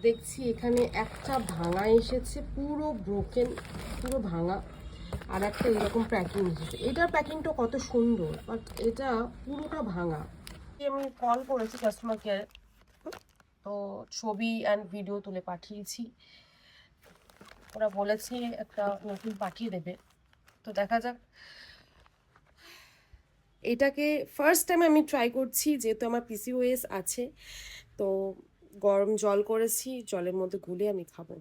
দেখছি এখানে একটা ভাঙা এসেছে, পুরো ব্রোকেন, পুরো ভাঙা। আর একটা এরকম প্যাকিং এসেছে। এটার প্যাকিংটা কত সুন্দর, বাট এটা পুরোটা ভাঙা। আমি কল করেছি কাস্টমার কেয়ারে, তো ছবি অ্যান্ড ভিডিও তুলে পাঠিয়েছি। ওরা বলেছে একটা নতুন পাঠিয়ে দেবে, তো দেখা যাক। এটাকে ফার্স্ট টাইম আমি ট্রাই করছি, যেহেতু আমার পিসিওএস আছে। তো গরম জল করেছি, জলের মধ্যে গুলে আমি খাবো।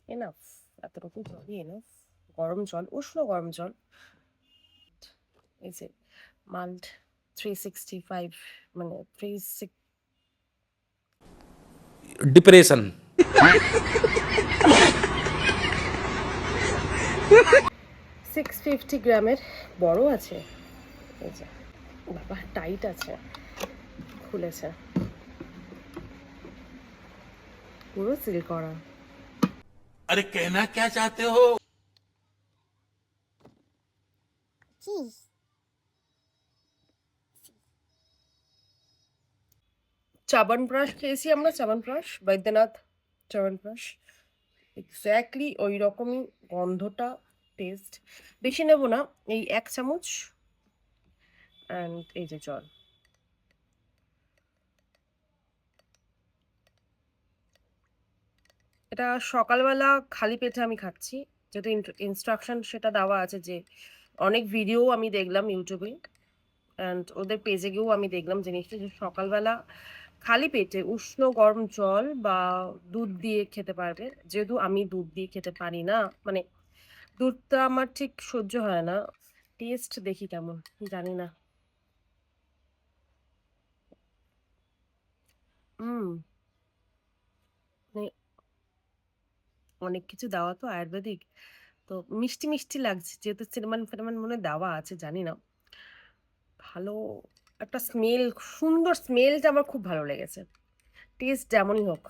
এনাফ, এতটুকু জলই এনাফ। গরম জল, উষ্ণ গরম জল। এই যে মাল্ট 365, মানে 36 डिप्रेशन 650 গ্রামের বড় আছে। এই যে বাবা, টাইট আছে, খুলেছে, পুরো সিল করা। अरे कहना क्या चाहते हो চাবনপ্রাশ খেয়েছি আমরা, চাবনপ্রাশ, বৈদ্যনাথ চাবনপ্রাশ, এক্স্যাক্টলি ওই রকমই গন্ধটা, টেস্ট। বেশি নেব না, এই 1 চামচ। অ্যান্ড এই যে জল। এটা সকালবেলা খালি পেটে আমি খাচ্ছি, যেহেতু ইনস্ট্রাকশন সেটা দেওয়া আছে। যে অনেক ভিডিও আমি দেখলাম ইউটিউবে, অ্যান্ড ওদের পেজে গিয়েও আমি দেখলাম জিনিসটা, যে সকালবেলা খালি পেটে উষ্ণ গরম জল বা দুধ দিয়ে খেতে পারবে। যেহেতু আমি দুধ দিয়ে খেতে পারি না, মানে দুধটা আমার ঠিক সহ্য হয় না। টেস্ট দেখি কেমন, জানি না। হুম, মানে অনেক কিছু দেওয়া তো আয়ুর্বেদিক, তো মিষ্টি মিষ্টি লাগছে, যেহেতু সিনেমান ফিনেমান মনে হয় দেওয়া আছে, জানি না। ভালো একটা স্মেল, সুন্দর স্মেলটা আমার খুব ভালো লেগেছে। টেস্ট যেমনই হোক,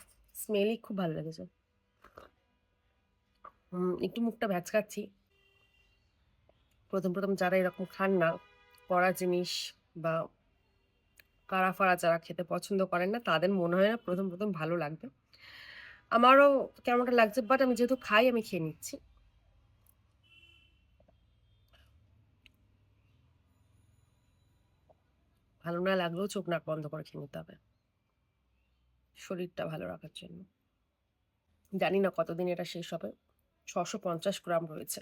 স্মেলই খুব ভালো লেগেছে। একটু মুখটা ভ্যাচকাচ্ছি। প্রথম প্রথম যারা এরকম খান না কড়া জিনিস, বা কাড়া ফাড়া যারা খেতে পছন্দ করেন না, তাদের মনে হয় না প্রথম প্রথম ভালো লাগবে। আমারও কেমনটা লাগছে, বাট আমি যেহেতু খাই, আমি খেয়ে নিচ্ছি। ভালো না লাগলেও চোখ নাক বন্ধ করে খেয়ে নিতে হবে, শরীরটা ভালো রাখার জন্য। জানি না কতদিন এটা শেষ হবে। 650 গ্রাম রয়েছে।